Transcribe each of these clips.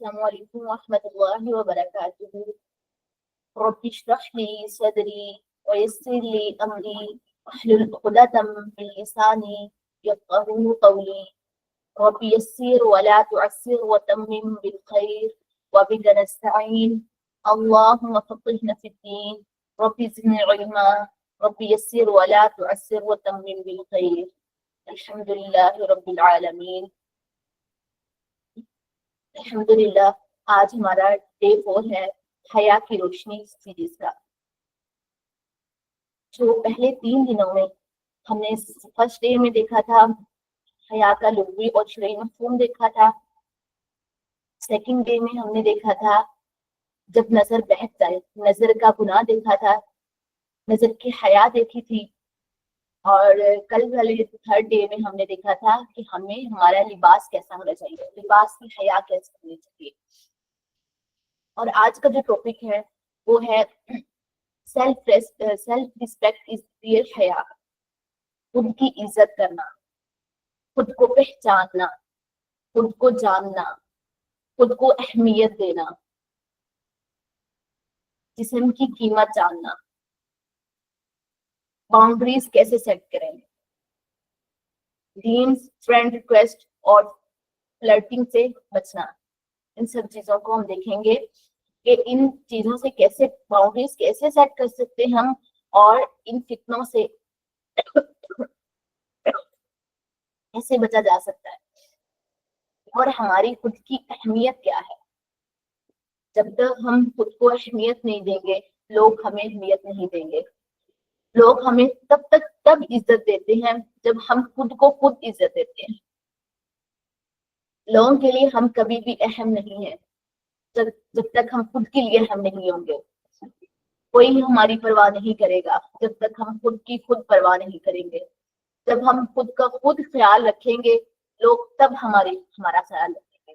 السلام علیکم ورحمۃ اللہ وبرکاتہ. رب اشرح لي صدري ويسر لي امري واحلل عقدة من لساني يفقهوا قولي. رب يسر ولا تعسر وتمم بالخير وبك نستعين. اللهم فقهنا في الدين. رب زدني علما. رب يسر ولا تعسر وتمم بالخير. الحمد لله رب العالمين. الحمدللہ. آج ہمارا ڈے 4 ہے حیا کی روشنی سیریز کا. جو پہلے 3 دنوں میں ہم نے فرسٹ ڈے میں دیکھا تھا حیا کا لغوی اور شرعی مفہوم دیکھا تھا. سیکنڈ ڈے میں ہم نے دیکھا تھا جب نظر بہک جائے، نظر کا گناہ دیکھا تھا، نظر کی حیا دیکھی تھی. اور کل والے تھرڈ ڈے میں ہم نے دیکھا تھا کہ ہمیں ہمارا لباس کیسا ہونا چاہیے، لباس کی حیا کیسے ہونی چاہیے. اور آج کا جو ٹاپک ہے وہ ہے سیلف ریسپیکٹ از ریئل حیا. خود کی عزت کرنا، خود کو پہچاننا، خود کو جاننا، خود کو اہمیت دینا، جسم کی قیمت جاننا، باؤنڈریز کیسے سیٹ کریں، ڈریمز، فرینڈ ریکویسٹ اور فلرٹنگ سے بچنا. ان سب چیزوں کو ہم دیکھیں گے کہ ان چیزوں سے کیسے باؤنڈریز کیسے سیٹ کر سکتے ہیں ہم، اور ان فتنوں سے کیسے بچا جا سکتا ہے، اور ہماری خود کی اہمیت کیا ہے. جب تک ہم خود کو اہمیت نہیں دیں گے، لوگ ہمیں اہمیت نہیں دیں گے. لوگ ہمیں تب عزت دیتے ہیں جب ہم خود کو خود عزت دیتے ہیں. لوگوں کے لیے ہم کبھی بھی اہم نہیں ہیں جب تک ہم خود کے لیے اہم نہیں ہوں گے. کوئی ہماری پرواہ نہیں کرے گا جب تک ہم خود کی خود پرواہ نہیں کریں گے. جب ہم خود کا خود خیال رکھیں گے، لوگ تب ہمارا خیال رکھیں گے.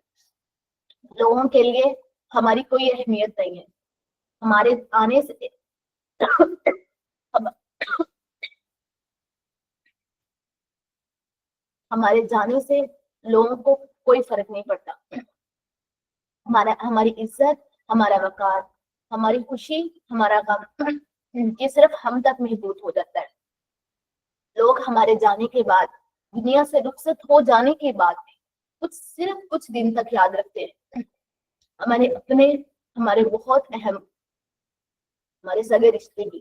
لوگوں کے لیے ہماری کوئی اہمیت نہیں ہے. ہمارے آنے سے ہمارے جانے سے لوگوں کو کوئی فرق نہیں پڑتا. ہماری عزت، ہمارا وقار، ہماری خوشی، ہمارا غم، یہ صرف ہم تک محدود ہو جاتا ہے. لوگ ہمارے جانے کے بعد، دنیا سے رخصت ہو جانے کے بعد صرف کچھ دن تک یاد رکھتے ہیں. ہمارے اپنے، ہمارے بہت اہم، ہمارے سگے رشتے بھی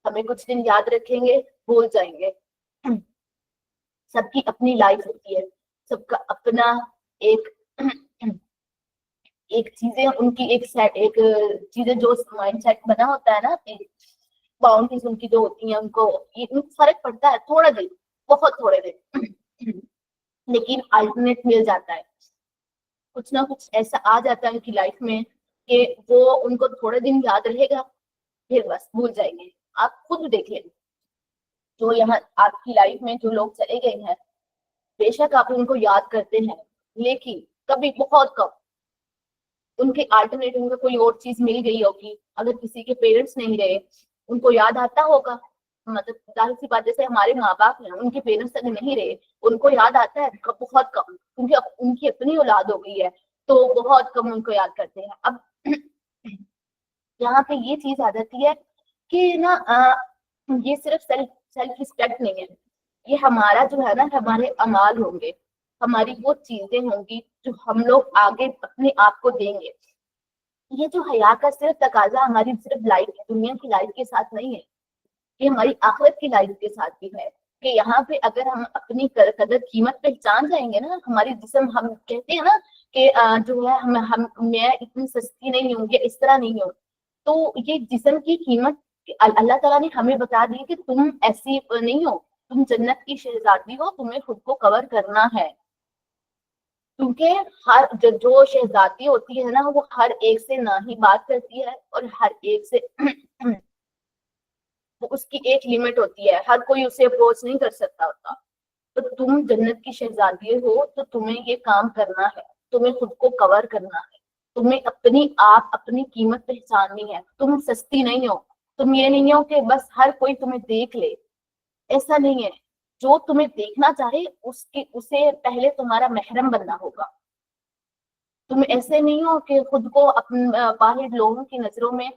ہمیں کچھ دن یاد رکھیں گے، بھول جائیں گے. سب کی اپنی لائف ہوتی ہے، سب کا اپنا ایک چیزیں، ان کی ایک چیزیں جو مائنڈ سیٹ بنا ہوتا ہے نا، باؤنڈریز ان کی جو ہوتی ہیں، ان کو فرق پڑتا ہے تھوڑا دن، بہت تھوڑے دن، لیکن الٹرنیٹ مل جاتا ہے. کچھ نہ کچھ ایسا آ جاتا ہے ان کی لائف میں کہ وہ ان کو تھوڑے دن یاد رہے گا، پھر بس بھول جائیں گے. آپ خود دیکھ لیں، جو یہاں آپ کی لائف میں جو لوگ چلے گئے ہیں، بے شک آپ ان کو یاد کرتے ہیں، لیکن کبھی بہت کم. ان کے آلٹرنیٹو میں کوئی اور چیز مل گئی ہوگی. اگر کسی کے پیرنٹس نہیں رہے، ان کو یاد آتا ہوگا. مطلب ظاہر سی بات، جیسے ہمارے ماں باپ ہیں، ان کے پیرنٹس اگر نہیں رہے، ان کو یاد آتا ہے بہت کم، کیونکہ ان کی اپنی اولاد ہو گئی ہے تو بہت کم ان کو یاد کرتے ہیں. اب یہاں پہ یہ چیز آ جاتی ہے کہ نا، یہ صرف سیلف رسپیکٹ نہیں ہے، یہ ہمارا جو ہے نا، ہمارے اعمال ہوں گے، ہماری وہ چیزیں ہوں گی جو ہم لوگ آگے اپنے آپ کو دیں گے. یہ جو حیا کا صرف تقاضا ہماری صرف لائف، دنیا کی لائف کے ساتھ نہیں ہے، یہ ہماری آخرت کی لائف کے ساتھ بھی ہے. کہ یہاں پہ اگر ہم اپنی قدر قیمت پہچان جائیں گے نا، ہماری جسم، ہم کہتے ہیں نا کہ جو ہے میں اتنی سستی نہیں ہوں، یا اس طرح نہیں ہوں، تو یہ جسم کی قیمت اللہ تعالیٰ نے ہمیں بتا دی کہ تم ایسی نہیں ہو، تم جنت کی شہزادی ہو، تمہیں خود کو کور کرنا ہے. کیونکہ ہر جو شہزادی ہوتی ہے نا، وہ ہر ایک سے نہ ہی بات کرتی ہے، اور ہر ایک سے اس کی ایک لمٹ ہوتی ہے، ہر کوئی اسے اپروچ نہیں کر سکتا ہوتا. تو تم جنت کی شہزادی ہو، تو تمہیں یہ کام کرنا ہے، تمہیں خود کو کور کرنا ہے، تمہیں اپنی قیمت پہچاننی ہے. تم سستی نہیں ہو. تم یہ نہیں ہو کہ بس ہر کوئی تمہیں دیکھ لے، ایسا نہیں ہے. جو تمہیں دیکھنا چاہے اسے پہلے تمہارا محرم بننا ہوگا. تم ایسے نہیں ہو کہ خود کو باہر لوگوں کی نظروں میں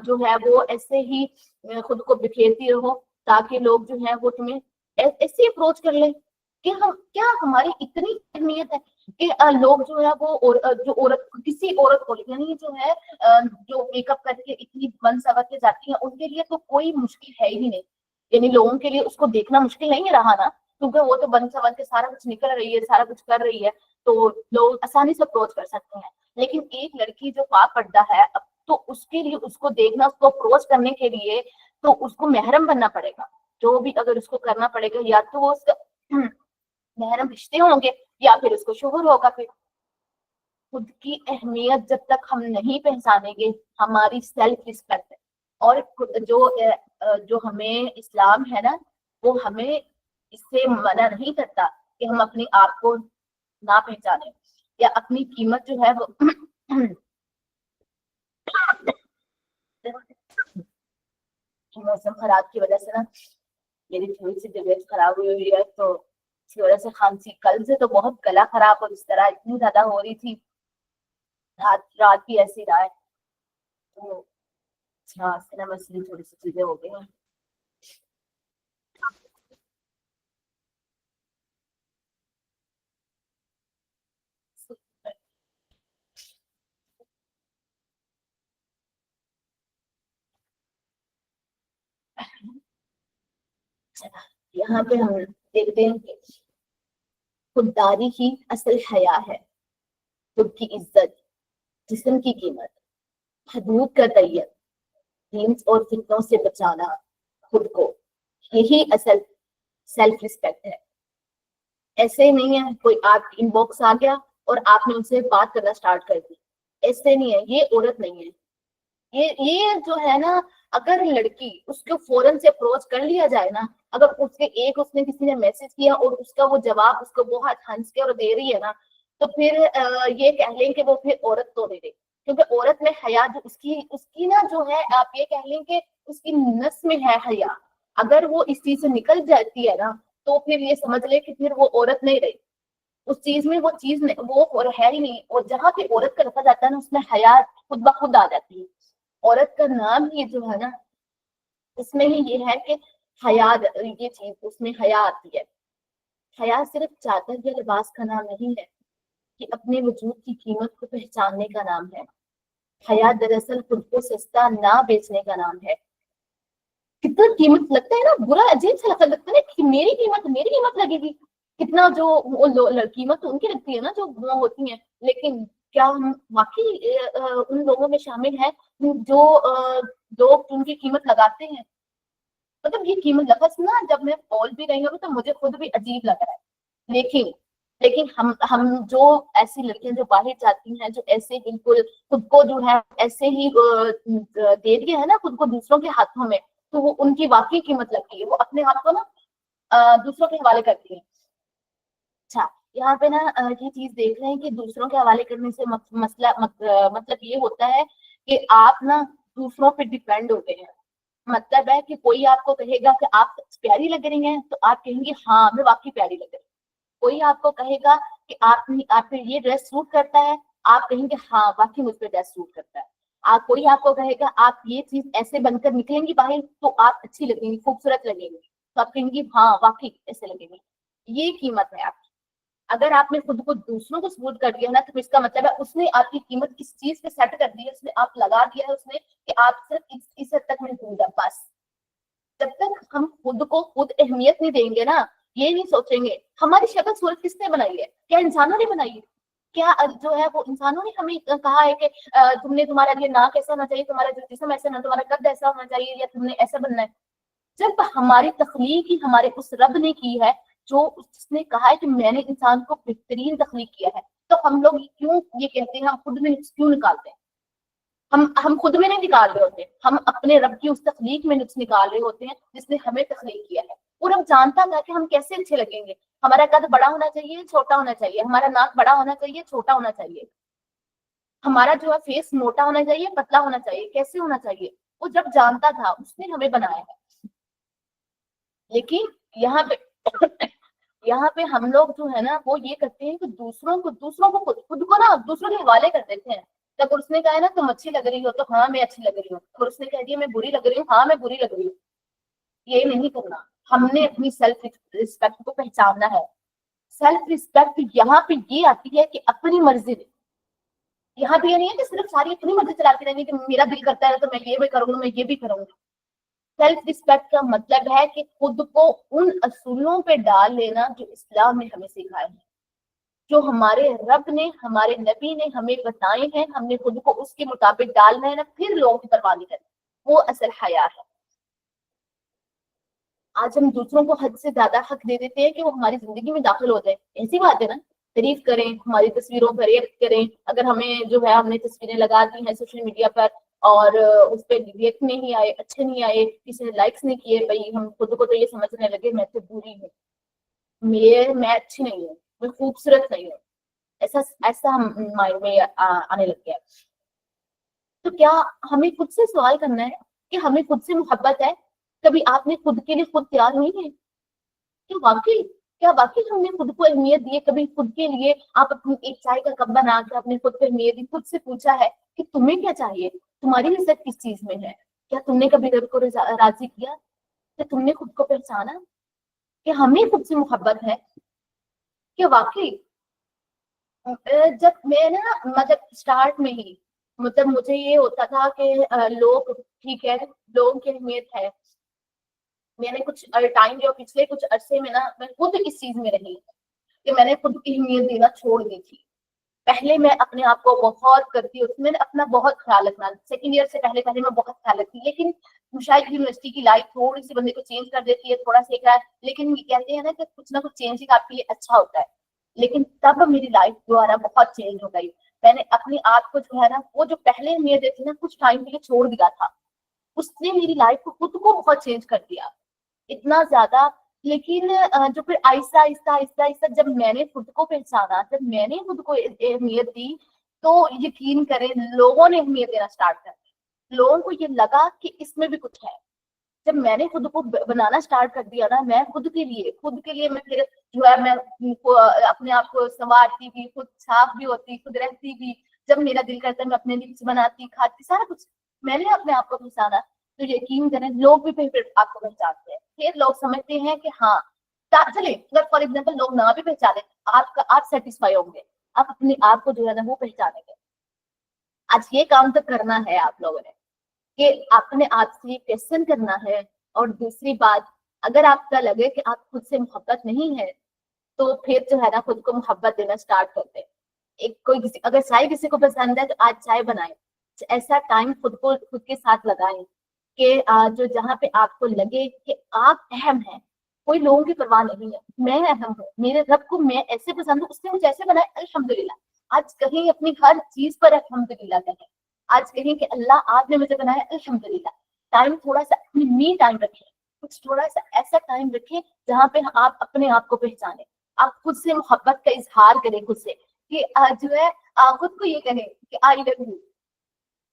جو ہے وہ ایسے ہی خود کو بکھیرتی رہو تاکہ لوگ جو ہے وہ تمہیں ایسے اپروچ کر لیں کہ ہم کیا ہماری اتنی اہمیت ہے کہ لوگ جو ہے وہ جو عورت کسی عورت کو یعنی جو ہے جو میک اپ کر کے اتنی بن سور کے جاتی ہیں ان کے لیے تو کوئی مشکل ہے ہی نہیں، یعنی لوگوں کے لیے اس کو دیکھنا مشکل نہیں رہا نا، کیونکہ وہ تو بن سور کے سارا کچھ نکل رہی ہے، سارا کچھ کر رہی ہے، تو لوگ آسانی سے اپروچ کر سکتے ہیں۔ لیکن ایک لڑکی جو پاک پردہ ہے تو اس کے لیے اس کو دیکھنا، اس کو اپروچ کرنے کے لیے تو اس کو محرم بننا پڑے گا، جو بھی اگر اس کو کرنا پڑے گا یا تو وہ اس کا محرم رشتے ہوں گے یا پھر اس کو شوہر ہوگا۔ پھر خود کی اہمیت جب تک ہم نہیں پہچانیں گے، ہماری سیلف رسپیکٹ اور جو ہمیں اسلام ہے نا وہ ہمیں اس سے منع نہیں کرتا کہ ہم اپنے آپ کو نہ پہچانے یا اپنی قیمت جو ہے وہ موسم خراب کی وجہ سے نا میری تھوڑی سی طبیعت خراب ہوئی ہے، تو اس کی وجہ سے کھانسی، کل سے تو بہت گلا خراب اور اس طرح اتنی زیادہ ہو رہی تھی، رات بھی ایسی رہا ہے، تو مسئلے تھوڑی سی چیزیں ہو گئی ہیں۔ یہاں پہ ہم دیکھتے ہیں کہ خودداری ہی اصل حیا ہے، خود کی عزت، جسم کی قیمت، حدود کا تعین، ڈریمز اور فتنوں سے بچانا خود کو، یہی اصل سیلف رسپیکٹ ہے۔ ایسے نہیں ہے کوئی آپ ان باکس آ گیا اور آپ نے ان سے بات کرنا سٹارٹ کر دی، ایسے نہیں ہے، یہ عورت نہیں ہے۔ یہ جو ہے نا، اگر لڑکی اس کو فوراً سے اپروچ کر لیا جائے نا، اگر اس نے کسی نے میسج کیا اور اس کا وہ جواب اس کو بہت ہنس کے اور دے رہی ہے نا، تو پھر یہ کہہ لیں کہ وہ پھر عورت تو دے دے، کیونکہ عورت میں حیا جو اس کی نا جو ہے، آپ یہ کہہ لیں کہ اس کی نس میں ہے حیا، اگر وہ اس چیز سے نکل جاتی ہے نا تو پھر یہ سمجھ لے کہ پھر وہ عورت نہیں رہی، اس چیز میں وہ چیز وہ ہے ہی نہیں، اور جہاں پہ عورت کا رکھا جاتا ہے نا اس میں حیا خود بخود آ جاتی ہے۔ عورت کا نام ہی جو ہے نا اس میں ہی یہ ہے کہ حیا، یہ چیز اس میں حیا آتی ہے۔ حیا صرف چادر یا لباس کا نام نہیں ہے، یہ اپنے وجود کی قیمت کو پہچاننے کا نام ہے۔ حیا دراصل خود کو سستا نہ بیچنے کا نام ہے۔ کتنا قیمت لگتا ہے نا، برا عجیب سا لگتا ہے نا کہ میری قیمت لگے گی، کتنا جو قیمت ان کی لگتی ہے نا جو وہ ہوتی ہیں، لیکن کیا ہم واقعی ان لوگوں میں شامل ہیں جو لوگ ان کی قیمت لگاتے ہیں؟ مطلب یہ قیمت لفظ نا جب میں بول بھی رہی ہوں تو مجھے خود بھی عجیب لگ رہا ہے، لیکن ہم جو ایسی لڑکیاں جو باہر جاتی ہیں، جو ایسے بالکل خود کو جو ہے ایسے ہی دے دیا ہے نا خود کو دوسروں کے ہاتھوں میں، تو وہ ان کی واقعی قیمت لگتی ہے، وہ اپنے آپ کو نا دوسروں کے حوالے کرتی ہے۔ اچھا، یہاں پہ نا یہ چیز دیکھ رہے ہیں کہ دوسروں کے حوالے کرنے سے مسئلہ مطلب یہ ہوتا ہے کہ آپ نا دوسروں پہ ڈیپینڈ ہوتے ہیں، مطلب ہے کہ کوئی آپ کو کہے گا کہ آپ پیاری لگ رہی ہیں تو آپ کہیں گے ہاں میں واقعی پیاری لگ رہی ہوں، کوئی آپ کو کہے گا کہ آپ پہ یہ ڈریس سوٹ کرتا ہے، آپ کہیں گے ہاں واقعی مجھ پہ ڈریس سوٹ کرتا ہے، کوئی آپ کو کہے گا آپ یہ چیز ایسے بن کر نکلیں گی باہر تو آپ اچھی لگیں گی، خوبصورت لگیں گی، تو آپ کہیں گی ہاں واقعی ایسے لگیں گی، یہ قیمت ہے آپ کی۔ اگر آپ نے خود کو دوسروں کو سپورٹ کر دیا نا تو اس کا مطلب ہے اس نے آپ کی قیمت کس چیز پہ سیٹ کر دی ہے، اس نے آپ لگا دیا ہے اس نے کہ آپ صرف اس حد تک محدود ہے بس۔ جب تک ہم خود کو خود اہمیت نہیں دیں گے نا، یہ نہیں سوچیں گے ہماری شکل صورت کس نے بنائی ہے، کیا انسانوں نے بنائی ہے، کیا جو ہے وہ انسانوں نے ہمیں کہا ہے کہ تم نے تمہارا یہ ناک ایسا ہونا چاہیے، تمہارا جو جسم ایسا نہ، تمہارا قد ایسا ہونا چاہیے، یا تم نے ایسا بننا ہے۔ جب ہماری تخلیق ہی ہمارے اس رب نے کی ہے جو اس نے کہا ہے کہ میں نے انسان کو بہترین تخلیق کیا ہے، تو ہم لوگ کیوں یہ کہتے ہیں، ہم خود میں کیوں نکالتے ہیں؟ ہم خود میں نہیں نکال رہے ہوتے، ہم اپنے رب کی اس تخلیق میں نقص نکال رہے ہوتے ہیں جس نے ہمیں تخلیق کیا ہے۔ اور ہم جانتا تھا کہ ہم کیسے اچھے لگیں گے، ہمارا قد بڑا ہونا چاہیے، چھوٹا ہونا چاہیے، ہمارا ناک بڑا ہونا چاہیے، چھوٹا ہونا چاہیے، ہمارا جو ہے فیس موٹا ہونا چاہیے، پتلا ہونا چاہیے، کیسے ہونا چاہیے، وہ جب جانتا تھا اس نے ہمیں بنایا ہے۔ لیکن یہاں پہ یہاں پہ ہم لوگ جو ہے نا وہ یہ کرتے ہیں کہ دوسروں کو خود کو نا دوسروں کے حوالے کر دیتے ہیں. اگر اس نے کہا ہے نا تم اچھی لگ رہی ہو تو ہاں میں اچھی لگ رہی ہوں, اور اس نے کہہ دیا میں بری لگ رہی ہوں, ہاں میں بری لگ رہی ہوں. یہ نہیں کرنا. ہم نے اپنی سیلف رسپیکٹ کو پہچاننا ہے. سیلف رسپیکٹ یہاں پہ یہ آتی ہے کہ اپنی مرضی میں. یہاں پہ یہ نہیں ہے کہ صرف ساری اپنی مرضی چلاتی رہنی کہ میرا دل کرتا ہے تو میں یہ بھی کروں گا, میں یہ بھی کروں گا. سیلف رسپیکٹ کا مطلب ہے کہ خود کو ان اصولوں پہ ڈال لینا جو اسلام نے ہمیں سکھائے ہیں, جو ہمارے رب نے ہمارے نبی نے ہمیں بتائے ہیں. ہم نے خود کو اس کے مطابق ڈالنا ہے نا, پھر لوگوں کی پرواہ نہیں کرنا. وہ اصل حیا ہے. آج ہم دوسروں کو حد سے زیادہ حق دے دیتے ہیں کہ وہ ہماری زندگی میں داخل ہو جائے. ایسی بات ہے نا, تعریف کریں, ہماری تصویروں پر ریئیکٹ کریں. اگر ہمیں جو ہے ہم نے تصویریں لگا دی ہیں سوشل میڈیا پر اور اس پہ ریئیکٹ نہیں آئے, اچھے نہیں آئے, کسی نے لائکس نہیں کیے, بھائی ہم خود کو تو یہ سمجھنے لگے میں تو بری ہوں, میں اچھی نہیں ہوں, میں خوبصورت نہیں ہوں. ایسا ہم مائنڈ میں آنے لگ گیا. تو کیا ہمیں خود سے سوال کرنا ہے کہ ہمیں خود سے محبت ہے؟ کبھی آپ نے خود کے لیے خود تیار ہوئی ہے؟ کیا واقعی ہم نے خود کو اہمیت دی ہے؟ کبھی خود کے لیے آپ اپنی ایک چائے کا کپ بنا کے اپنے خود کو اہمیت دی, خود سے پوچھا ہے کہ تمہیں کیا چاہیے, تمہاری عزت کس چیز میں ہے؟ کیا تم نے کبھی رب کو راضی کیا؟ کیا تم نے خود کو پہچانا کہ ہمیں خود سے محبت ہے؟ کہ واقعی جب میں نا مطلب اسٹارٹ میں ہی مطلب مجھے یہ ہوتا تھا کہ لوگ ٹھیک ہے, لوگوں کی اہمیت ہے. میں نے کچھ ٹائم جو پچھلے کچھ عرصے میں نا میں خود اس چیز میں رہی کہ میں نے خود کی اہمیت دینا چھوڑ دی تھی. پہلے میں اپنے آپ کو بہت کرتی ہوتی, میں نے اپنا بہت خیال رکھنا. سیکنڈ ایئر سے پہلے میں بہت خیال رکھتی, لیکن شاید یونیورسٹی کی لائف تھوڑی سی بندے کو چینج کر دیتی ہے, تھوڑا سا ہے. لیکن یہ کہتے ہیں نا کہ کچھ نہ کچھ چینجنگ آپ کے لیے اچھا ہوتا ہے. لیکن تب میری لائف دوبارہ بہت چینج ہو گئی. میں نے اپنے آپ کو جو ہے نا وہ جو پہلے اہمیت دیتی نا کچھ ٹائم کے لیے چھوڑ دیا تھا. اس نے میری لائف کو خود کو بہت چینج کر دیا, اتنا زیادہ. لیکن جو پھر آہستہ آہستہ آہستہ آہستہ جب میں نے خود کو پہچانا, جب میں نے خود کو اہمیت دی, تو یقین کریں لوگوں نے اہمیت دینا اسٹارٹ کر دی. لوگوں کو یہ لگا کہ اس میں بھی کچھ ہے. جب میں نے خود کو بنانا اسٹارٹ کر دیا نا, میں خود کے لیے میں پھر جو ہے میں اپنے آپ کو سنوارتی بھی, خود صاف بھی ہوتی, خود رہتی بھی. جب میرا دل کرتا ہے میں اپنے لیے بناتی, کھاتی, سارا کچھ میں نے اپنے آپ کو پہچانا. تو یقین کریں لوگ بھی پھر آپ کو پہچانتے ہیں. پھر لوگ سمجھتے ہیں کہ ہاں چلے, اگر فار ایگزامپل لوگ نہ بھی پہچانے, آپ سیٹسفائی ہوں گے, آپ اپنے آپ کو جو ہے نا وہ پہچانیں گے. آج یہ کام تو کرنا ہے آپ لوگوں نے کہ اپنے آپ سے کویسچن کرنا ہے. اور دوسری بات, اگر آپ کا لگے کہ آپ خود سے محبت نہیں ہے تو پھر جو ہے نا خود کو محبت دینا اسٹارٹ کر دیں. اگر چائے کسی کو پسند ہے تو آج چائے بنائیں. ایسا ٹائم خود کے ساتھ لگائیں کہ جو جہاں پہ آپ کو لگے کہ آپ اہم ہیں, کوئی لوگوں کی پرواہ نہیں ہے. میں اہم ہوں, میرے رب کو میں ایسے پسند ہوں, اس نے مجھے ایسے بنایا, الحمدللہ. آج کہیں اپنی ہر چیز پر الحمدللہ کہیں. آج کہیں کہ اللہ آپ نے مجھے بنایا, الحمدللہ. ٹائم تھوڑا سا اپنی می ٹائم رکھیں, کچھ تھوڑا سا ایسا ٹائم رکھیں جہاں پہ آپ اپنے آپ کو پہچانیں. آپ خود سے محبت کا اظہار کریں, خود سے کہ جو ہے خود کو یہ کہیں کہ آئی لو یو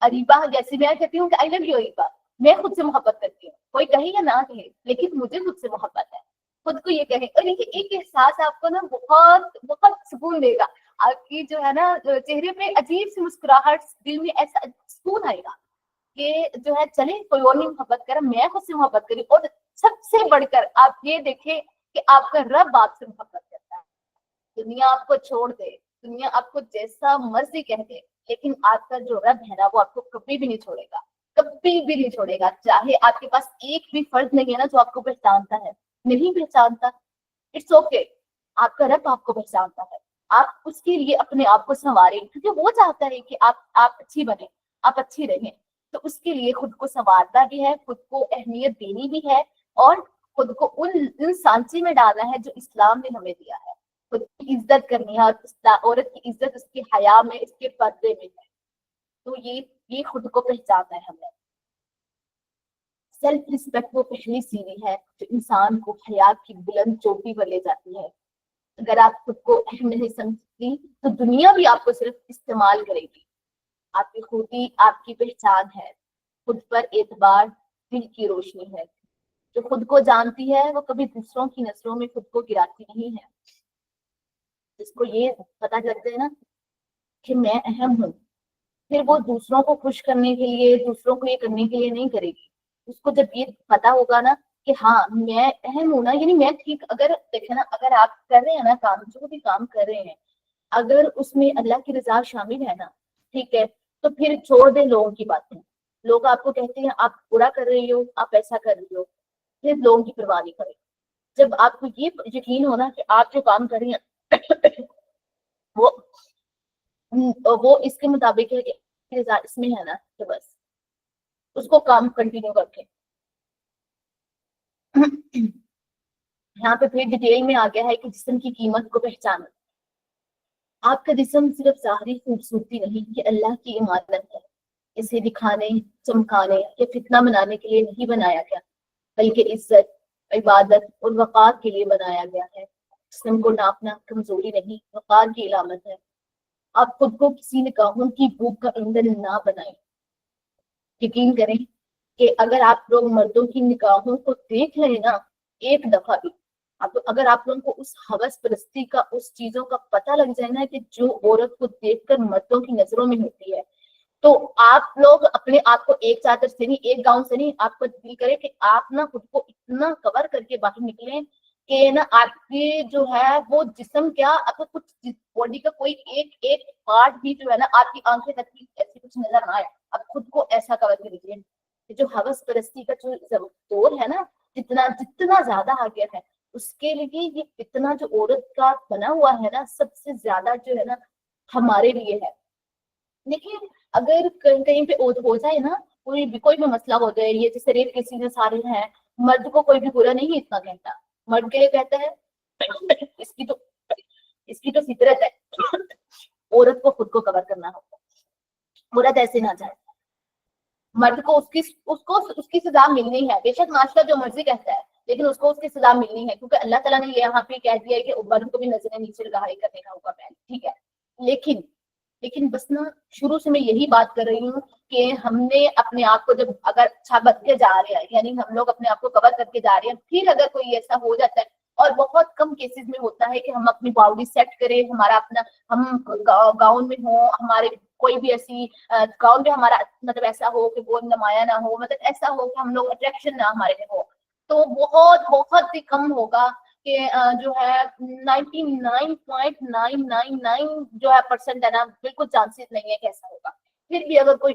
اریبا. جیسے میں کہتی ہوں کہ آئی لو یو اریبا, میں خود سے محبت کرتی ہوں. کوئی کہے یا نہ کہے, لیکن مجھے خود سے محبت ہے. خود کو یہ کہیں, اور یہ ایک احساس آپ کو نا بہت بہت سکون دے گا. آپ کی جو ہے نا چہرے پہ عجیب سی مسکراہٹ, دل میں ایسا سکون آئے گا کہ جو ہے چلے کوئی اور نہیں محبت کرا, میں خود سے محبت کری. اور سب سے بڑھ کر آپ یہ دیکھیں کہ آپ کا رب آپ سے محبت کرتا ہے. دنیا آپ کو چھوڑ دے, دنیا آپ کو جیسا مرضی کہہ دے, لیکن آپ کا جو رب ہے نا وہ آپ کو کبھی بھی نہیں چھوڑے گا, کبھی بھی نہیں چھوڑے گا. چاہے آپ کے پاس ایک بھی فرد نہیں ہے نا جو آپ کو پہچانتا ہے, نہیں پہچانتا, اٹس اوکے. آپ کا رب آپ کو پہچانتا ہے. آپ اس کے لیے اپنے آپ کو سنواریں, کیونکہ وہ چاہتا ہے کہ آپ اچھی بنیں, آپ اچھی رہیں. تو اس کے لیے خود کو سنوارنا بھی ہے, خود کو اہمیت دینی بھی ہے, اور خود کو ان سانچے میں ڈالنا ہے جو اسلام نے ہمیں دیا ہے. خود کی عزت کرنی ہے, اور عورت کی عزت اس کے حیا میں, اس کے پردے میں ہے. تو یہ خود کو پہچاننا ہے ہمیں. سیلف رسپیکٹ وہ پہلی سیڑھی ہے جو انسان کو حیات کی بلند چوٹی پر لے جاتی ہے. اگر آپ خود کو اہم نہیں سمجھتی تو دنیا بھی آپ کو صرف استعمال کرے گی. آپ کی خوبی آپ کی پہچان ہے, خود پر اعتبار دل کی روشنی ہے. جو خود کو جانتی ہے وہ کبھی دوسروں کی نظروں میں خود کو گراتی نہیں ہے. جس کو یہ پتا لگتا ہے نا کہ میں اہم ہوں, پھر وہ دوسروں کو خوش کرنے کے لیے, دوسروں کو یہ کرنے کے لیے نہیں کرے گی. اس کو جب یہ پتا ہوگا نا کہ ہاں میں اہم ہوں نا, یعنی میں ٹھیک, اگر دیکھیں نا, اگر آپ کر رہے ہیں نا کام, جو بھی کام کر رہے ہیں, اگر اس میں اللہ کی رضا شامل ہے نا, ٹھیک ہے, تو پھر چھوڑ دیں لوگوں کی باتیں. لوگ آپ کو کہتے ہیں آپ برا کر رہی ہو, آپ ایسا کر رہی ہو, پھر لوگوں کی پرواہ نہیں کریں. جب آپ کو یہ یقین ہونا کہ آپ جو کام کر رہی ہیں وہ اس کے مطابق ہے کہ رضا اس میں ہے نا, تو بس اس کو کام کنٹینیو کر کے. یہاں پہ پھر ڈیٹیل میں آ گیا ہے کہ جسم کی قیمت کو پہچانا. آپ کا جسم صرف ظاہری خوبصورتی نہیں, کہ اللہ کی امانت ہے. اسے دکھانے, چمکانے یا فتنہ بنانے کے لیے نہیں بنایا گیا, بلکہ عزت, عبادت اور وقار کے لیے بنایا گیا ہے. جسم کو ناپنا کمزوری نہیں, وقار کی علامت ہے. آپ خود کو کسی نگاہوں کی بھوک کا ایندھن نہ بنائیں. یقین کریں کہ اگر آپ لوگ مردوں کی نگاہوں کو دیکھ لیں نا ایک دفعہ بھی, اگر آپ لوگوں کو اس ہوس پرستی کا, اس چیزوں کا پتہ لگ جائے نا کہ جو عورت کو دیکھ کر مردوں کی نظروں میں ہوتی ہے, تو آپ لوگ اپنے آپ کو ایک چادر سے نہیں, ایک گاؤن سے نہیں, آپ کو دل کرے کہ آپ نا خود کو اتنا کور کر کے باہر نکلیں کہ نا آپ کی جو ہے وہ جسم کیا, آپ کو کچھ باڈی کا کوئی ایک پارٹ بھی جو ہے نا آپ کی آنکھیں تک کی ایسی کچھ نظر نہ آئے. آپ خود کو ایسا کور کے نکلیں. جو ہوس پرستی کا جو دور ہے نا, جتنا زیادہ آ گیا ہے, اس کے لیے یہ اتنا جو عورت کا بنا ہوا ہے نا, سب سے زیادہ جو ہے نا ہمارے لیے ہے. لیکن اگر کہیں پہ ہو جائے نا, کوئی بھی مسئلہ ہو جائے, یہ جیسے ریپ کے سینے سارے ہیں, مرد کو کوئی بھی برا نہیں اتنا کہتا. مرد کے لیے کہتا ہے اس کی تو فطرت ہے. عورت کو خود کو کور کرنا ہوتا. عورت ایسے نہ جائے, مرد کو اس کی سزا ملنی ہے. بے شک معاشرہ جو مرضی کہتا ہے, لیکن اس کو اس کی سزا ملنی ہے, کیونکہ اللہ تعالیٰ نے یہاں پہ کہہ دیا ہے کہ مرد کو بھی نظریں نیچے لگائی کرنے کا ہوگا پہلے, ٹھیک ہے. لیکن بس نا شروع سے میں یہی بات کر رہی ہوں کہ ہم نے اپنے آپ کو جب اگر اچھا بن کے جا رہے ہیں, یعنی ہم لوگ اپنے آپ کو کور کر کے جا رہے ہیں, پھر اگر کوئی ایسا ہو جاتا ہے, اور بہت کم کیسز میں ہوتا ہے کہ ہم اپنی باؤنڈری سیٹ کریں, ہمارا اپنا, ہم گاؤن میں ہوں, ہمارے کوئی بھی ایسی گاؤن میں ہمارا مطلب ایسا ہو کہ وہ نمایاں نہ ہو, مطلب ایسا ہو کہ ہم لوگ اٹریکشن نہ ہمارے میں ہو, تو بہت ہی کم ہوگا کہ جو ہے 99.999 جو ہے پرسنٹ ہے نا, بالکل چانسز نہیں ہے کہ ایسا ہوگا. پھر بھی اگر کوئی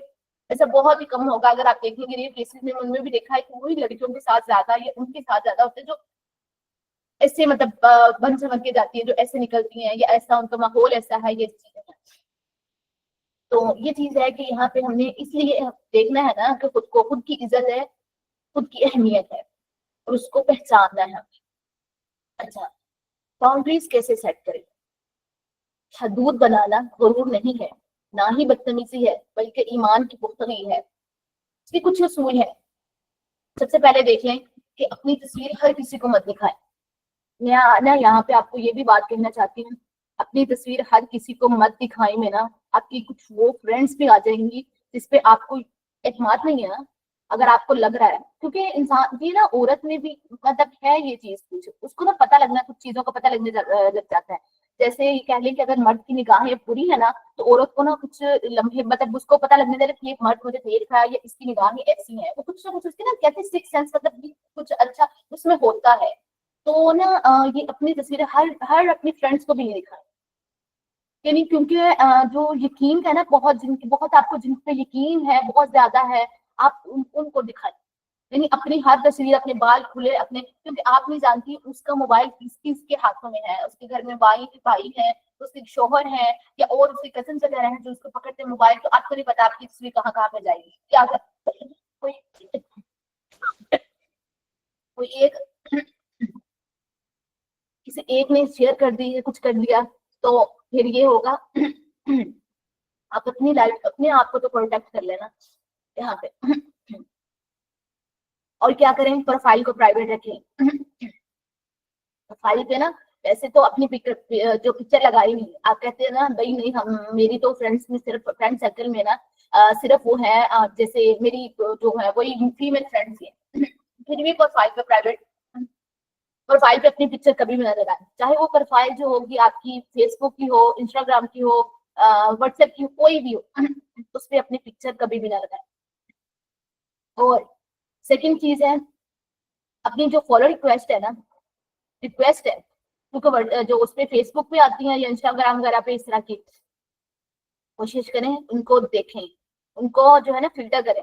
ایسا بہت ہی کم ہوگا. اگر آپ دیکھیں گے کیسز میں ان میں بھی دیکھا ہے کہ وہی لڑکیوں کے ساتھ زیادہ یا ان کے ساتھ زیادہ ہوتے ہیں جو ایسے مطلب بن سمجھ کے جاتی ہیں, جو ایسے نکلتی ہیں, یا ایسا ان کا ماحول ایسا ہے, یہ چیزیں ہیں. تو یہ چیز ہے کہ یہاں پہ ہم نے اس لیے دیکھنا ہے نا کہ خود کی عزت ہے, خود کی اہمیت ہے, اور اس کو پہچاننا ہے. اچھا, باؤنڈریز کیسے سیٹ کریں؟ حدود بنانا غرور نہیں ہے, نہ ہی بدتمیزی ہے, بلکہ ایمان کی پختگی ہے. اس کے کچھ اصول ہیں. سب سے پہلے دیکھ لیں کہ اپنی تصویر ہر کسی کو مت دکھائیں. میں یہاں پہ آپ کو یہ بھی بات کہنا چاہتی ہوں, اپنی تصویر ہر کسی کو مت دکھائیں میں نا آپ کی کچھ وہ فرینڈس بھی آ جائیں گی جس پہ آپ کو اعتماد نہیں ہے نا, اگر آپ کو لگ رہا ہے, کیونکہ انسان یہ نا عورت میں بھی مطلب ہے یہ چیز, کچھ اس کو نا پتہ لگنا, کچھ چیزوں کا پتہ لگنے لگ جاتا ہے. جیسے یہ کہہ لیں کہ اگر مرد کی نگاہیں بری ہے نا, تو عورت کو نا کچھ لمحے مطلب اس کو پتہ لگنے دے کہ یہ مرد مجھے دیکھ رہا ہے, یا اس کی نگاہیں ایسی ہیں, وہ کچھ نہ کچھ اس کی نا کہتے ہیں سکس سینس, مطلب کچھ اچھا اس میں ہوتا ہے. تو نا یہ اپنی تصویریں ہر اپنی فرینڈس کو بھی نہیں دکھائیں, یعنی کیونکہ جو یقین ہے نا, بہت آپ کو جن پہ یقین ہے بہت زیادہ ہے, آپ ان کو دکھائیں. یعنی اپنی ہر تصویر, اپنے بال کھلے, اپنے, کیونکہ آپ نہیں جانتی اس کا موبائل کس کے ہاتھوں میں ہے, اس کے گھر میں بھائی ہے, اس کے شوہر ہے, یا اور اس کے کزن وغیرہ ہیں جو اس کو پکڑتے ہیں موبائل, تو آپ کو نہیں پتا آپ کی تصویر کہاں پہ جائے گی. کیا کوئی ایک کسی ایک نے شیئر کر دی, کچھ کر دیا, تو پھر یہ ہوگا آپ اپنی لائف, اپنے آپ کو تو پروٹیکٹ کر لینا یہاں پہ. اور کیا کریں, پروفائل کو پرائیویٹ رکھیں. پروفائل پہ نا ویسے تو اپنی جو پکچر لگائی نہیں, آپ کہتے ہیں نا بھائی نہیں, ہم میری تو فرینڈس میں صرف فرینڈ سرکل میں نا صرف وہ ہے, جیسے میری جو ہے وہی فیمل فرینڈس ہیں, پھر بھی پروفائل پہ اپنی پکچر کبھی بھی نہ لگائیں, چاہے وہ پروفائل جو ہوگی آپ کی فیس بک کی ہو, انسٹاگرام کی ہو, واٹس ایپ کی ہو, کوئی بھی ہو, اس پہ اپنی پکچر کبھی بھی نہ لگائیں. اور سیکنڈ چیز ہے, اپنی جو فالو ریکویسٹ ہے کیونکہ جو اس پہ فیس بک پہ آتی ہیں یا انسٹاگرام وغیرہ پہ اس طرح کی, کوشش کریں ان کو دیکھیں, ان کو جو ہے نا فلٹر کریں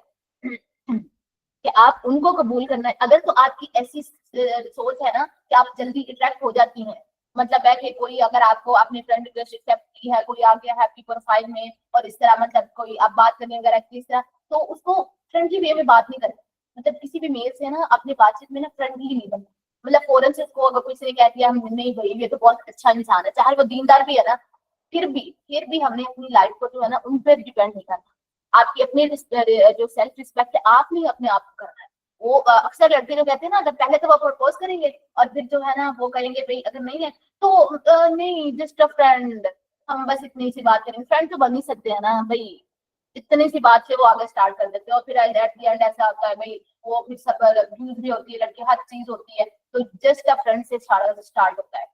کہ آپ ان کو قبول کرنا ہے. اگر تو آپ کی ایسی سوچ ہے نا کہ آپ جلدی اٹریکٹ ہو جاتی ہیں, مطلب ہے کہ کوئی اگر آپ کو اپنے فرینڈ ریکویسٹ ایکسیپٹ کی ہے, کوئی آ گیا ہے آپ کی پروفائل میں اور اس طرح مطلب کوئی آپ بات کرنے وغیرہ کی اس طرح, تو اس کو فرینڈلی وے میں بات نہیں کریں. مطلب کسی بھی میل سے نا اپنے بات چیت میں نا فرینڈلی نہیں بننا, مطلب فوراً سے اس کو اگر کسی نے کہہ دیا نہیں بھائی یہ تو بہت اچھا انسان ہے, چاہے وہ دیندار بھی ہے نا, پھر بھی ہم نے اپنی لائف کو جو ہے نا ان پہ ڈیپینڈ نہیں کرنا. آپ کی اپنی جو سیلف رسپیکٹ ہے آپ نے اپنے آپ کو کرنا ہے. وہ اکثر لڑکے جو کہتے ہیں نا اگر پہلے تو وہ پرپوز کریں گے اور پھر جو ہے نا وہ کہیں گے بھائی اگر نہیں ہے تو نہیں جسٹ اے فرینڈ, ہم بس اتنی سی بات کریں گے. فرینڈ تو بن نہیں سکتے ہیں نا بھائی, اتنی سی بات سے وہ آگے اسٹارٹ کر دیتے ہیں اور پھر ایٹ دی اینڈ ایسا ہوتا ہے بھائی وہ پھر سب یوز بھی ہوتی ہے لڑکی, ہر چیز ہوتی ہے, تو جسٹ اے فرینڈ سے اسٹارٹ ہوتا ہے.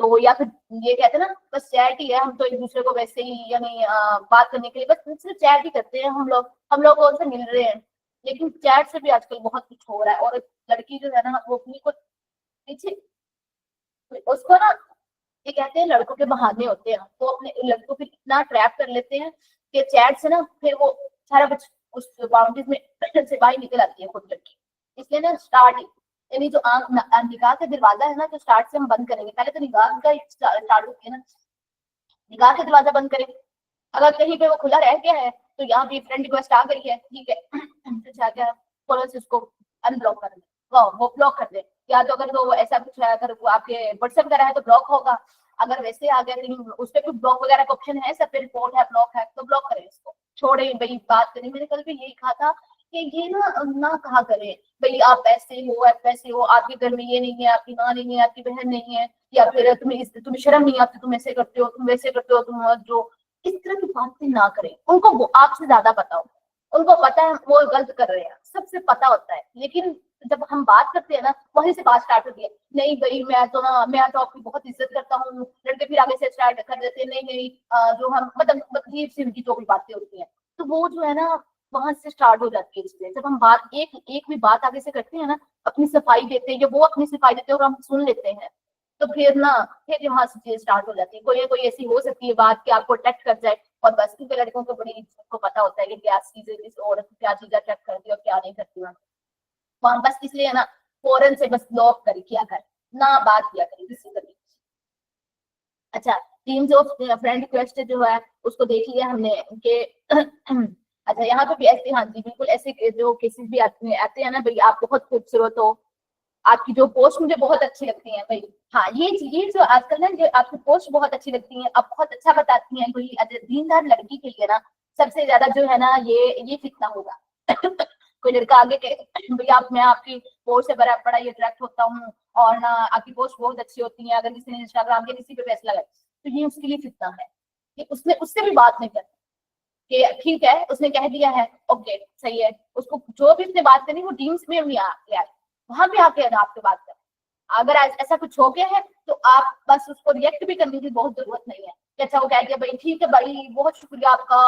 تو یا پھر یہ کہتے ہیں نا بس چیٹ ہی ہے, ہم تو ایک دوسرے کو ویسے ہی یعنی بات کرنے کے لیے بس صرف چیٹ ہی کرتے ہیں, ہم لوگ ان سے مل رہے ہیں. لیکن چیٹ سے بھی آج کل بہت کچھ ہو رہا ہے, اور لڑکی جو ہے نا وہ اپنی کو پیچھے اس کو نا یہ کہتے ہیں لڑکوں کے بہانے ہوتے ہیں, وہ اپنے لڑکوں کو اتنا ٹریپ کر لیتے ہیں کہ چیٹ سے نا پھر وہ سارا کچھ اس باؤنڈریز میں سے باہر نکل آتی ہے خود لڑکی. اس لیے نا اسٹارٹ یعنی جو نکاح کا دروازہ ہے نا جو اسٹارٹ سے ہم بند کریں گے, پہلے تو نکاح کا اسٹارٹ ہوتی ہے نا, نکاح کا دروازہ بند کریں. اگر کہیں پہ وہ کھلا رہ گیا ہے تو یہاں بھی فرینڈ ریکویسٹ آ گئی ہے, ٹھیک ہے, اس کو ان بلاک کر دیں, وہ بلاک کر دیں. یا تو اگر وہ ایسا کچھ ہے, اگر آپ کے واٹس ایپ وغیرہ ہے تو بلاک ہوگا, اگر ویسے آ گیا اس پہ کوئی بلاک وغیرہ کا آپشن ہے, سب پہ رپورٹ ہے, بلاک ہے, تو بلاک کریں, اس کو چھوڑیں بھائی, بات کریں. میں نے کل بھی یہی کہا تھا کہ یہ نہ کہا کریں بھائی آپ ایسے ہو, آپ کے گھر میں یہ نہیں ہے, آپ کی ماں نہیں ہے, آپ کی بہن نہیں ہے, یا پھر تمہیں شرم نہیں آتی, تم ایسے کرتے ہو, تم ویسے کرتے ہو, تم جو اس طرح کی باتیں نہ کریں. ان کو آپ سے زیادہ پتا ہو, ان کو پتا ہے وہ غلط کر رہے ہیں, سب سے پتا ہوتا ہے. لیکن جب ہم بات کرتے ہیں نا وہیں سے بات اسٹارٹ ہوتی ہے, نہیں بھائی میں تو آپ کی بہت عزت کرتا ہوں, لڑکے پھر آگے سے اسٹارٹ کر دیتے ہیں نہیں جو ہم مطلب ان کی جو بھی باتیں ہوتی ہیں, تو وہ جو ہے نا وہاں سے اسٹارٹ ہو جاتی ہے. اس لیے جب ہم بات ایک بھی بات آگے سے کرتے ہیں نا, اپنی صفائی دیتے ہیں یا وہ اپنی صفائی دیتے ہیں اور ہم سن لیتے ہیں, تو پھر یہاں سے چیز اسٹارٹ ہو جاتی ہے. کوئی ایسی ہو سکتی ہے بات کہ آپ کو اٹریکٹ کر جائے, اور بس کیونکہ لڑکوں کو بڑی کو پتا ہوتا ہے کہ کیا چیزیں اس عورت کو کیا چیز اٹریکٹ کرتی ہے اور کیا نہیں کرتی ہے. وہاں بس اس لیے نا فوراً سے بس بلاک کر کیا کر, نہ بات کیا کریں کسی سے بھی. اچھا تین جو فرینڈ ریکویسٹ جو ہے اس کو دیکھ لیا ہم نے کہ اچھا یہاں پہ بھی ایسے, ہاں جی بالکل ایسے جو کیسز بھی آتے ہیں نا بھائی آپ بہت خوبصورت ہو, آپ کی جو پوسٹ مجھے بہت اچھی لگتی ہیں بھائی, ہاں یہ جو آج کل نا جو آپ کی پوسٹ بہت اچھی لگتی ہیں, آپ بہت اچھا بتاتی ہیں, کوئی دیندار لڑکی کے لیے نا سب سے زیادہ جو ہے نا یہ فتنہ ہوگا. کوئی لڑکا آگے کہ بھائی میں آپ کی پوسٹ سے بڑا یہ اٹریکٹ ہوتا ہوں, اور نا آپ کی پوسٹ بہت اچھی ہوتی ہیں, اگر کسی نے انسٹاگرام کے کسی پہ پیسہ لگائے تو یہ اس کے لیے فتنہ ہے کہ اس نے اس سے بھی بات نہیں کرتی کہ ٹھیک ہے اس نے کہہ دیا ہے اوکے صحیح ہے, اس کو جو بھی اس نے بات کرنی وہ ڈیمس میں بھی آئے, وہاں بھی آ کے آپ سے بات کریں. اگر ایسا کچھ ہو گیا ہے تو آپ بس اس کو ریئیکٹ بھی کرنے کی بہت ضرورت نہیں ہے کہ اچھا وہ کہہ دیا بھائی ٹھیک ہے بھائی بہت شکریہ آپ کا,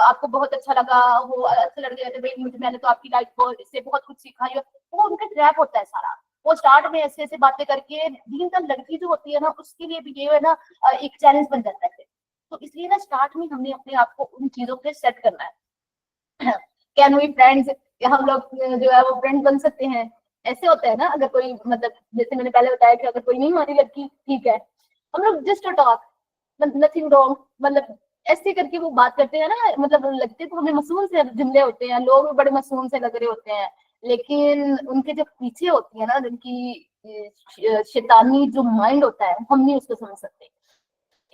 آپ کو بہت اچھا لگا, وہ اچھے لڑکے رہتے بھائی میں نے تو آپ کی لائف کو اس سے بہت کچھ سیکھا ہے. وہ ان کا ٹریپ ہوتا ہے سارا, وہ اسٹارٹ میں ایسے باتیں کر کے دین کا لڑکی جو ہوتی ہے نا اس کے لیے بھی یہ ہے نا ایک چیلنج بن جاتا ہے. تو اس لیے نا اسٹارٹ میں ہم نے اپنے آپ کو ان چیزوں پہ سیٹ کرنا ہے. کین وی فرینڈز, ہم لوگ جو ہے وہ فرینڈ بن سکتے ہیں. ایسے ہوتا ہے نا اگر کوئی مطلب جیسے میں نے پہلے بتایا کہ اگر کوئی نہیں ہماری لڑکی ٹھیک ہے, ہم لوگ جسٹ ٹاک نتھنگ رانگ, مطلب ایسے کر کے وہ بات کرتے ہیں نا, مطلب لگتے تو ہمیں معصوم سے جملے ہوتے ہیں, لوگ بڑے معصوم سے لگ رہے ہوتے ہیں, لیکن ان کے جو پیچھے ہوتی ہے نا ان کی شیطانی جو مائنڈ ہوتا ہے ہم نہیں اس کو سمجھ سکتے.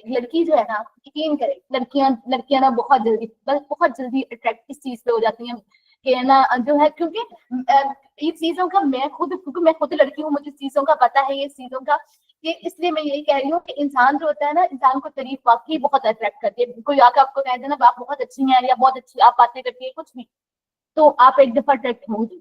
لڑکی جو ہے نا یقین کرے لڑکیاں نا بہت جلدی اٹریکٹ اس چیز پہ ہو جاتی ہیں کہ نا جو ہے کیونکہ یہ چیزوں کا میں خود لڑکی ہوں, مجھے چیزوں کا پتا ہے, یہ چیزوں کا کہ اس لیے میں یہی کہہ رہی ہوں کہ انسان جو ہوتا ہے نا انسان کو تعریف واقعی بہت اٹریکٹ کرتی ہے. کوئی آ کے آپ کو کہہ دینا آپ بہت اچھی ہیں یا بہت اچھی آپ باتیں کرتی ہیں کچھ بھی, تو آپ ایک دفعہ اٹریکٹ ہوں گی.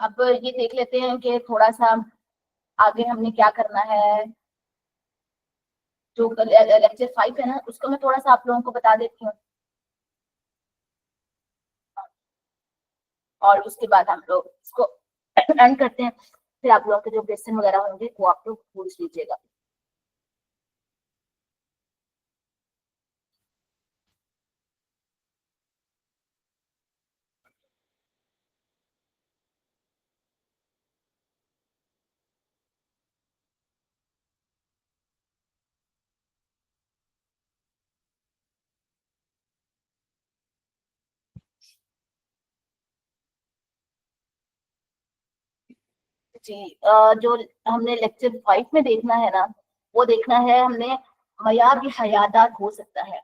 اب یہ دیکھ لیتے ہیں کہ تھوڑا سا آگے ہم نے کیا کرنا ہے. جو لیکچر 5 ہے نا اس کو میں تھوڑا سا آپ لوگوں کو بتا دیتی ہوں اور اس کے بعد ہم لوگ اس کو اینڈ کرتے ہیں. پھر آپ لوگوں کے جو کویسچن وغیرہ ہوں گے وہ آپ لوگ پوچھ لیجیے گا. جی جو ہم نے لیکچر 5 میں دیکھنا ہے نا وہ دیکھنا ہے ہم نے معیار بھی حیادات ہو سکتا ہے.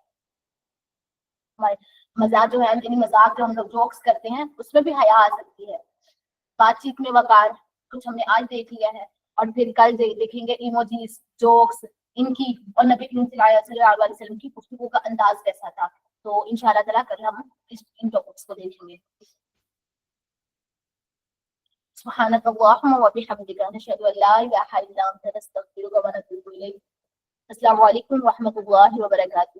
مزاق جو ہے یعنی مزاق جو ہم لوگ جوکس کرتے ہیں اس میں بھی حیا آ سکتی ہے. بات چیت میں وقار کچھ ہم نے آج دیکھ لیا ہے اور پھر کل دیکھیں گے ایموجیز جوکس ان کی اور نبی کریم صلی اللہ علیہ وسلم کی گفتگو کا انداز کیسا تھا. تو انشاءاللہ تعالیٰ کل ہم ان ٹاپکس کو دیکھیں گے. سبحانك اللهم وبحمدك نشهد ان لا اله الا انت نستغفرك ونتوب اليك. السلام علیکم ورحمۃ اللہ وبرکاتہ.